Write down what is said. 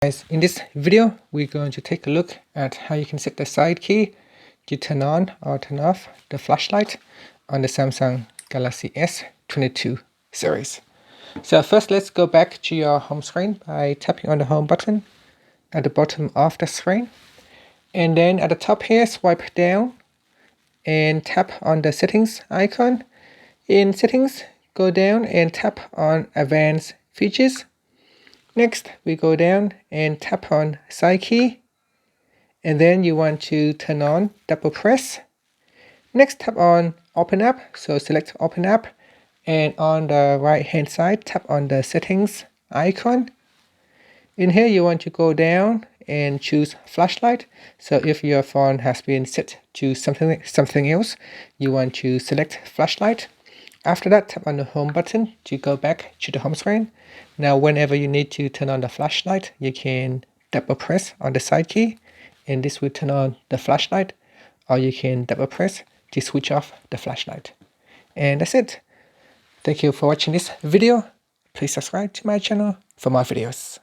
Guys, in this video we're going to take a look at how you can set the side key to turn on or turn off the flashlight on the Samsung Galaxy S22 series. So first, let's go back to your home screen by tapping on the home button at the bottom of the screen, and then at the top here swipe down and tap on the settings icon. In settings, go down and tap on advanced features. Next, we go down and tap on side key, and then you want to turn on double press. Next, tap on open app, so select open app, and on the right hand side tap on the settings icon. In here you want to go down and choose flashlight. So if your phone has been set to something else, you want to select flashlight. After that, tap on the home button to go back to the home screen. Now whenever you need to turn on the flashlight, you can double press on the side key and this will turn on the flashlight, or you can double press to switch off the flashlight. And that's it. Thank you for watching this video. Please subscribe to my channel for more videos.